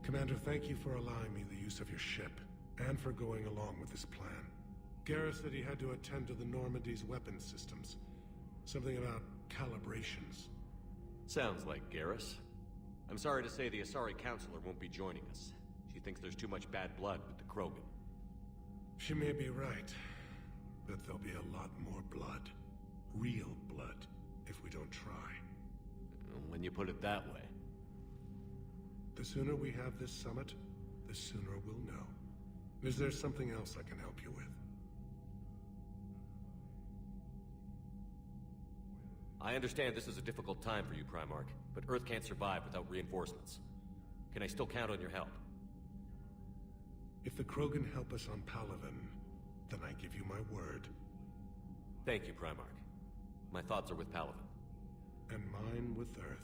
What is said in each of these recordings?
Commander, thank you for allowing me the use of your ship, and for going along with this plan. Garrus said he had to attend to the Normandy's weapons systems. Something about calibrations. Sounds like Garrus. I'm sorry to say the Asari Counselor won't be joining us. She thinks there's too much bad blood with the Krogan. She may be right, but there'll be a lot more blood. Real blood, if we don't try. When you put it that way. The sooner we have this summit, the sooner we'll know. Is there something else I can help you with? I understand this is a difficult time for you, Primarch, but Earth can't survive without reinforcements. Can I still count on your help? If the Krogan help us on Palaven, then I give you my word. Thank you, Primarch. My thoughts are with Palaven. And mine with Earth.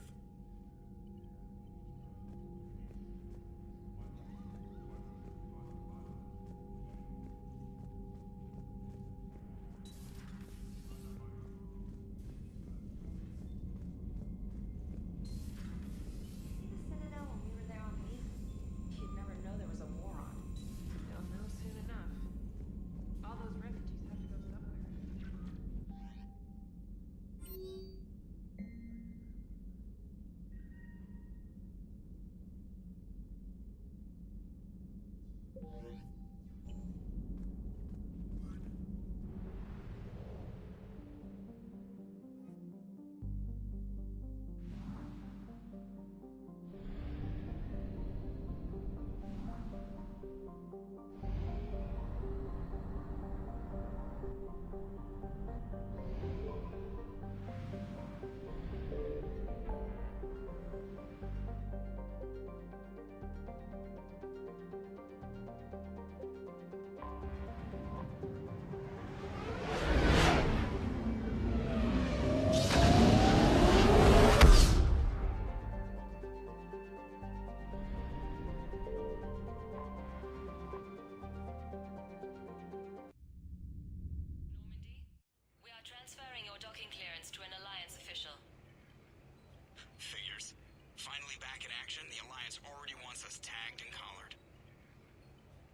Transferring your docking clearance to an Alliance official. Figures. Finally back in action, the Alliance already wants us tagged and collared.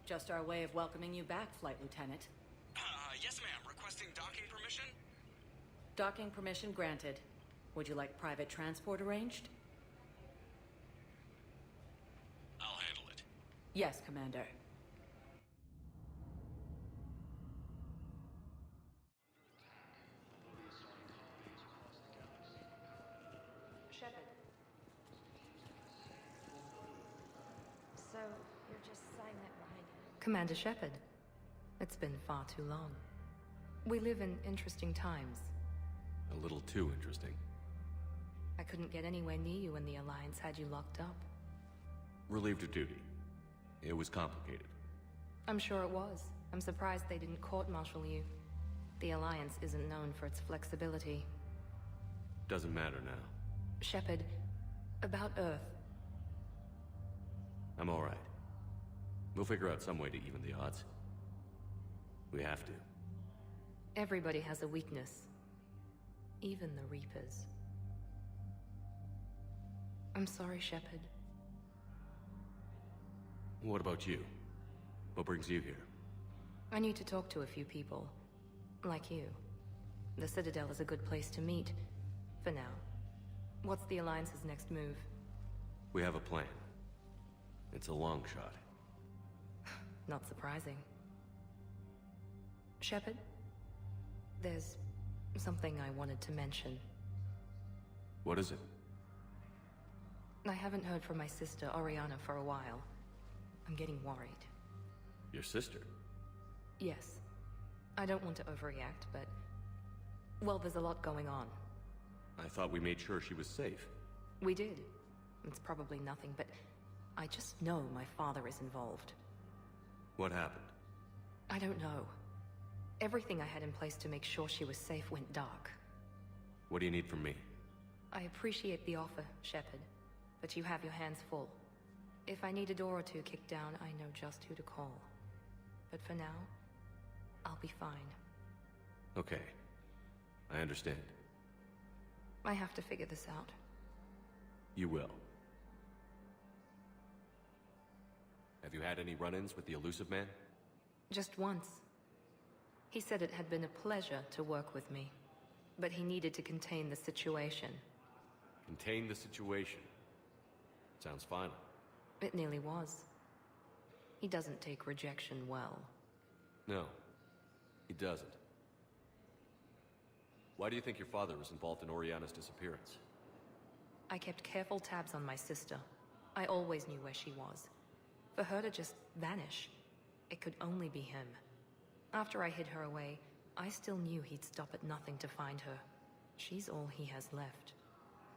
Just our way of welcoming you back, Flight Lieutenant. Yes ma'am. Requesting docking permission? Docking permission granted. Would you like private transport arranged? I'll handle it. Yes, Commander. Shepard. So, you're just silent behind him. Commander Shepard. It's been far too long. We live in interesting times. A little too interesting. I couldn't get anywhere near you when the Alliance had you locked up. Relieved of duty. It was complicated. I'm sure it was. I'm surprised they didn't court-martial you. The Alliance isn't known for its flexibility. Doesn't matter now. Shepard, about Earth. I'm all right. We'll figure out some way to even the odds. We have to. Everybody has a weakness. Even the Reapers. I'm sorry, Shepard. What about you? What brings you here? I need to talk to a few people. Like you. The Citadel is a good place to meet. For now. What's the Alliance's next move? We have a plan. It's a long shot. Not surprising. Shepard? There's something I wanted to mention. What is it? I haven't heard from my sister, Oriana, for a while. I'm getting worried. Your sister? Yes. I don't want to overreact, but... well, there's a lot going on. I thought we made sure she was safe. We did. It's probably nothing, but... I just know my father is involved. What happened? I don't know. Everything I had in place to make sure she was safe went dark. What do you need from me? I appreciate the offer, Shepard, but you have your hands full. If I need a door or two kicked down, I know just who to call. But for now, I'll be fine. Okay. I understand. I have to figure this out. You will. Have you had any run-ins with the Elusive Man? Just once. He said it had been a pleasure to work with me, but he needed to contain the situation. Contain the situation. Sounds final. It nearly was. He doesn't take rejection well. No, he doesn't. Why do you think your father was involved in Oriana's disappearance? I kept careful tabs on my sister. I always knew where she was. For her to just vanish, it could only be him. After I hid her away, I still knew he'd stop at nothing to find her. She's all he has left.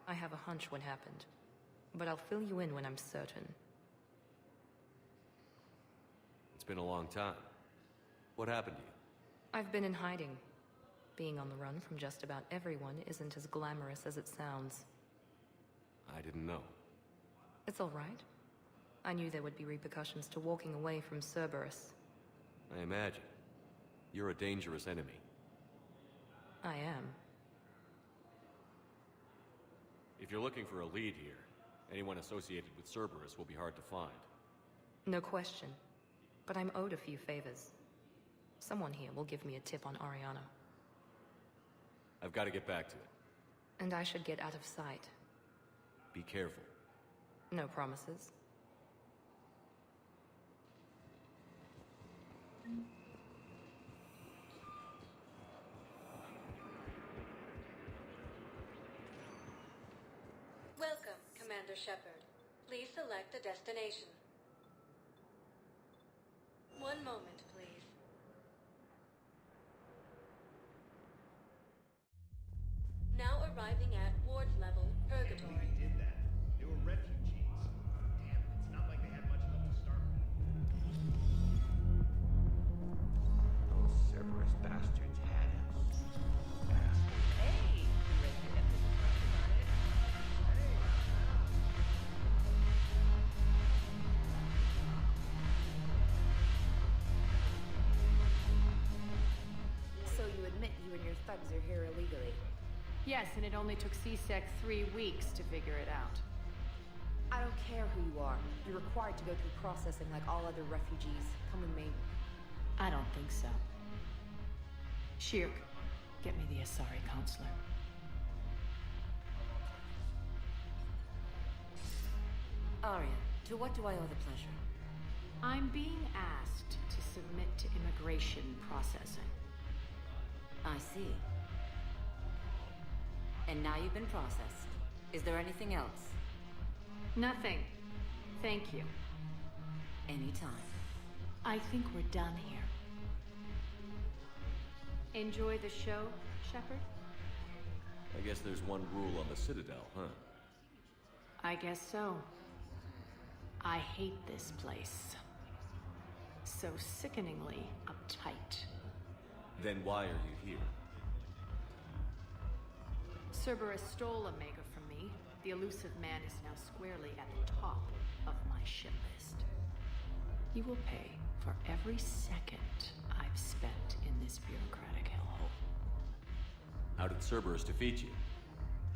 I have a hunch what happened, but I'll fill you in when I'm certain. It's been a long time. What happened to you? I've been in hiding. Being on the run from just about everyone isn't as glamorous as it sounds. I didn't know. It's all right. I knew there would be repercussions to walking away from Cerberus. I imagine. You're a dangerous enemy. I am. If you're looking for a lead here, anyone associated with Cerberus will be hard to find. No question. But I'm owed a few favors. Someone here will give me a tip on Oriana. I've got to get back to it. And I should get out of sight. Be careful. No promises. Welcome, Commander Shepard. Please select a destination. One moment, please. Now arriving at Ward Level, Purgatory. Did that. They were refugees. Damn, it's not like they had much left to start with. Those Cerberus bastards had us. Hey, you ready to get the pressure on it? So you admit you and your thugs are here illegally? Yes, and it only took CSEC 3 weeks to figure it out. I don't care who you are. You're required to go through processing like all other refugees. Come with me. I don't think so. Shirk, get me the Asari counselor. Arya, to what do I owe the pleasure? I'm being asked to submit to immigration processing. I see. And now you've been processed. Is there anything else? Nothing. Thank you. Anytime. I think we're done here. Enjoy the show, Shepard? I guess there's one rule on the Citadel, huh? I guess so. I hate this place. So sickeningly uptight. Then why are you here? Cerberus stole Omega from me. The Elusive Man is now squarely at the top of my shit list. You will pay for every second I've spent in this bureaucratic hellhole. How did Cerberus defeat you?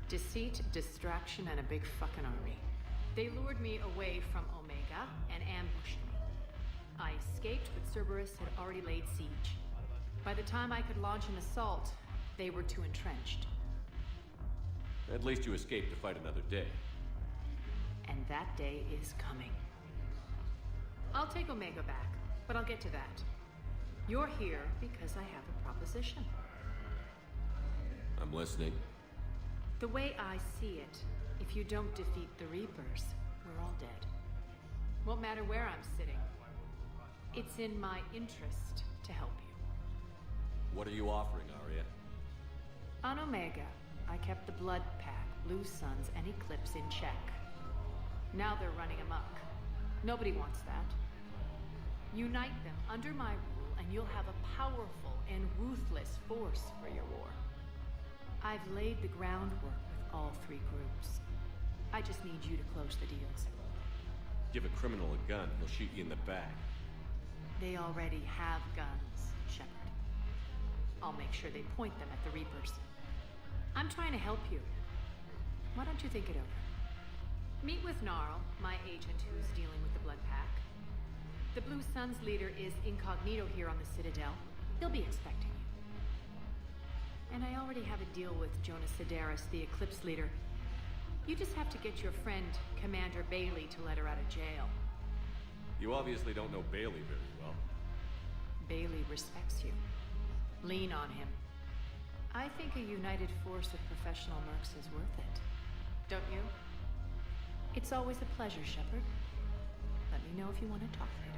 Deceit, distraction, and a big fucking army. They lured me away from Omega and ambushed me. I escaped, but Cerberus had already laid siege. By the time I could launch an assault, they were too entrenched. At least you escaped to fight another day. And that day is coming. I'll take Omega back, but I'll get to that. You're here because I have a proposition. I'm listening. The way I see it, if you don't defeat the Reapers, we're all dead. Won't matter where I'm sitting. It's in my interest to help you. What are you offering, Arya? On Omega, I kept the Blood Pack, Blue Suns, and Eclipse in check. Now they're running amok. Nobody wants that. Unite them under my rule, and you'll have a powerful and ruthless force for your war. I've laid the groundwork with all 3 groups. I just need you to close the deals. Give a criminal a gun, he'll shoot you in the back. They already have guns, Shepard. I'll make sure they point them at the Reapers. I'm trying to help you. Why don't you think it over? Meet with Gnarl, my agent who's dealing with the Blood Pack. The Blue Suns leader is incognito here on the Citadel. He'll be expecting you. And I already have a deal with Jonas Sedaris, the Eclipse leader. You just have to get your friend, Commander Bailey, to let her out of jail. You obviously don't know Bailey very well. Bailey respects you. Lean on him. I think a united force of professional mercs is worth it. Don't you? It's always a pleasure, Shepard. Let me know if you want to talk later.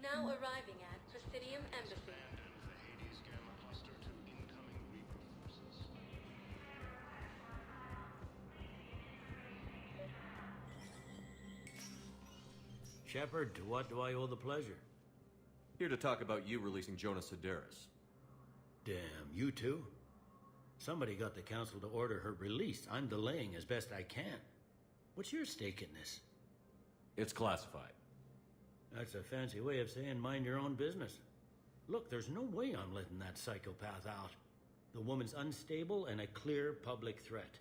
Now arriving at Presidium Embassy. Shepard, to what do I owe the pleasure? Here to talk about you releasing Jonas Sedaris. Damn, you too? Somebody got the council to order her release. I'm delaying as best I can. What's your stake in this? It's classified. That's a fancy way of saying mind your own business. Look, there's no way I'm letting that psychopath out. The woman's unstable and a clear public threat.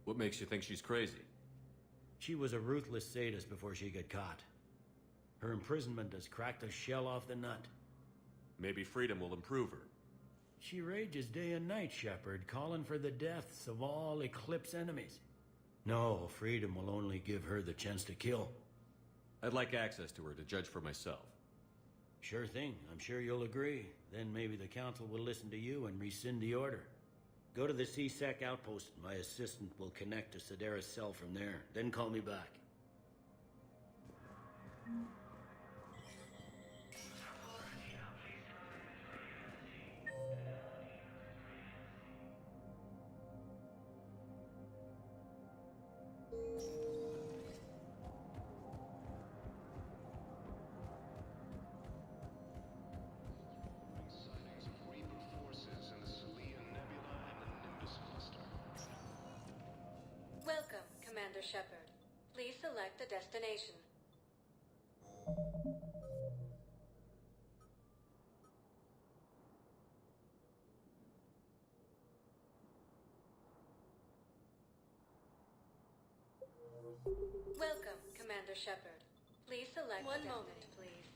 What makes you think she's crazy? She was a ruthless sadist before she got caught. Her imprisonment has cracked the shell off the nut. Maybe freedom will improve her. She rages day and night, Shepard, calling for the deaths of all Eclipse enemies. No, freedom will only give her the chance to kill. I'd like access to her to judge for myself. Sure thing. I'm sure you'll agree. Then maybe the council will listen to you and rescind the order. Go to the C-Sec outpost. My assistant will connect to Sedaris' cell from there. Then call me back. Welcome, Commander Shepard. Please select a destination. Welcome, Commander Shepard. Please select one moment, please.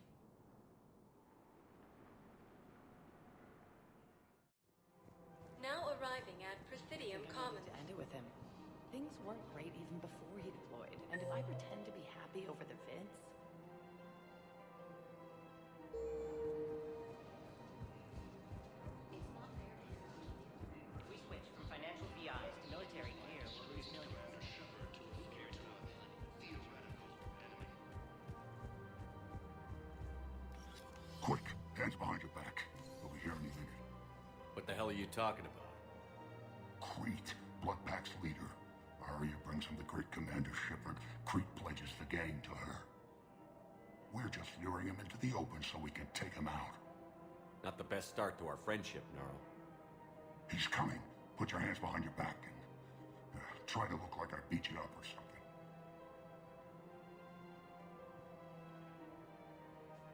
Now arriving at Presidium Commons. To end it with him. Things weren't great even before he deployed, and if I pretend to be happy over the vids... It's not fair to him. If we switch from financial VIs to military gear, we'll lose millions. Quick, hands behind your back. We'll be here any minute. What the hell are you talking about? Crete, Bloodpack's leader. Arya brings him the great Commander Shepard. Crete pledges the gang to her. We're just luring him into the open so we can take him out. Not the best start to our friendship, Gnarl. He's coming. Put your hands behind your back and try to look like I beat you up or something.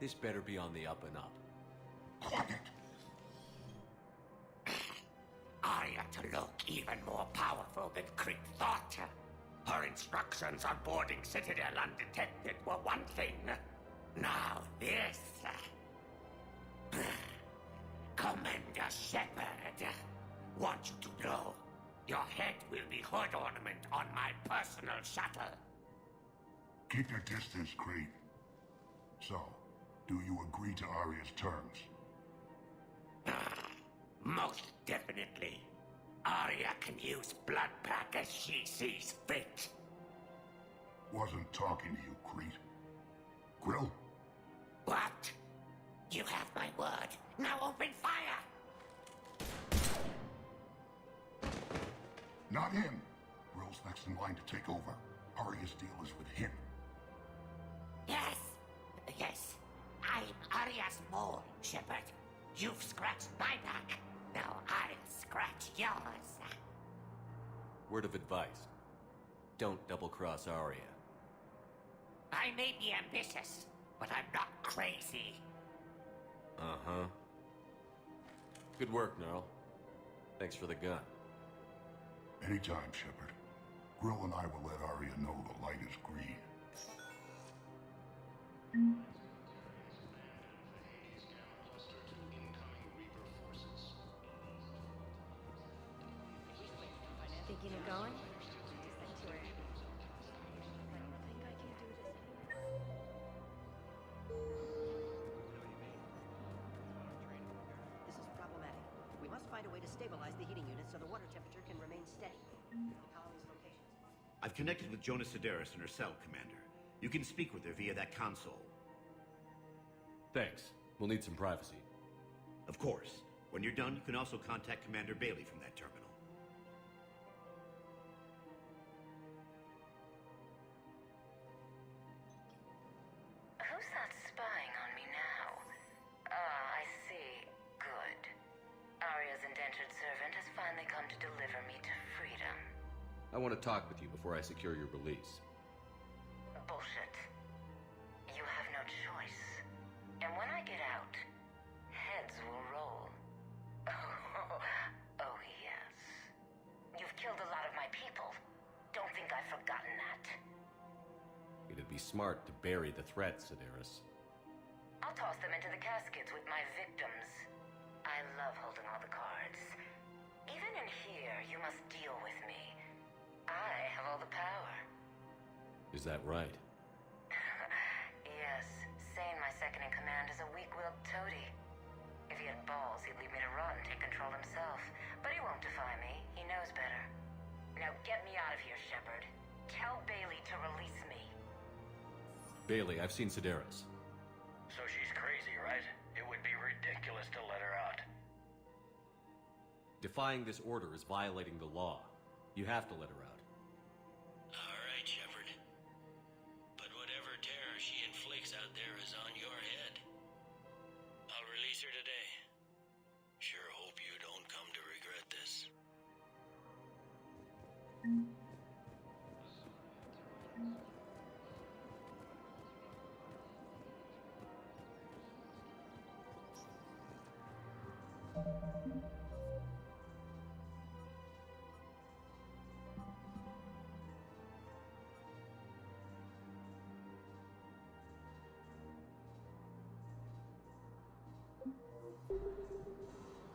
This better be on the up and up. Quiet! Arya to look even more powerful than Crete thought. Her instructions on boarding Citadel undetected were one thing. Now this. Commander Shepard, want you to know, your head will be hood ornament on my personal shuttle. Keep your distance, Crete. So, do you agree to Arya's terms? Most definitely. Arya can use Bloodpack as she sees fit. Wasn't talking to you, Crete. Grill? What? You have my word. Now open fire! Not him. Grill's next in line to take over. Arya's deal is with him. Yes. I'm Arya's mole, Shepard. You've scratched my back. Now I'll scratch yours. Word of advice. Don't double-cross Arya. I may be ambitious, but I'm not crazy. Uh-huh. Good work, Gnarl. Thanks for the gun. Anytime, Shepard. Grill and I will let Arya know the light is green. Thinking of going? This is problematic. We must find a way to stabilize the heating unit so the water temperature can remain steady. I've connected with Jonas Sedaris in her cell, Commander. You can speak with her via that console. Thanks. We'll need some privacy. Of course. When you're done, you can also contact Commander Bailey from that terminal. Who's that spying on me now? Ah, I see. Good. Arya's indentured servant has finally come to deliver me to freedom. I want to talk with you before I secure your release. Bullshit. You have no choice. And when I get out, heads will roll. Oh, yes. You've killed a lot of my people. Don't think I've forgotten that. It'd be smart to bury the threat, Sedaris. I'll toss them into the caskets with my victims. I love holding all the cards. Even in here, you must deal with me. I have all the power. Is that right? Yes, Sane, my second-in-command, is a weak-willed toady. If he had balls, he'd leave me to rot and take control himself. But he won't defy me. He knows better. Now get me out of here, Shepard. Tell Bailey to release me. Bailey, I've seen Sedaris. So she's crazy, right? It would be ridiculous to let her out. Defying this order is violating the law. You have to let her out. All right, Shepard. But whatever terror she inflicts out there is on your head. I'll release her today. Sure hope you don't come to regret this.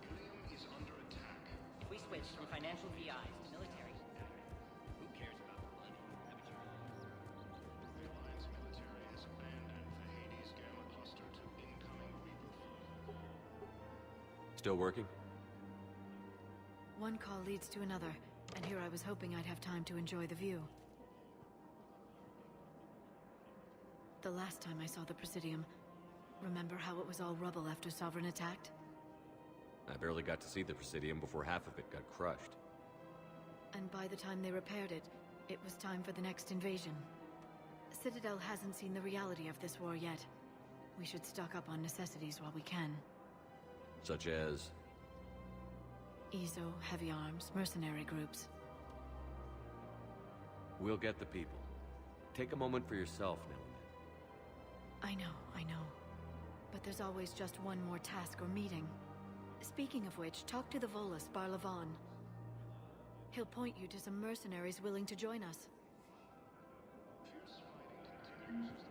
Ilium is under attack. If we switch from financial VIs to military, Who cares about the money? The Alliance military has abandoned the Hades Gamma cluster to incoming Reaper flow. Still working? One call leads to another, and here I was hoping I'd have time to enjoy the view. The last time I saw the Presidium, remember how it was all rubble after Sovereign attacked? I barely got to see the Presidium before half of it got crushed. And by the time they repaired it, it was time for the next invasion. Citadel hasn't seen the reality of this war yet. We should stock up on necessities while we can. Such as? EZO, heavy arms, mercenary groups. We'll get the people. Take a moment for yourself now and then. I know. But there's always just one more task or meeting. Speaking of which, talk to the Volus, Barlavan. He'll point you to some mercenaries willing to join us. Fierce fighting continues.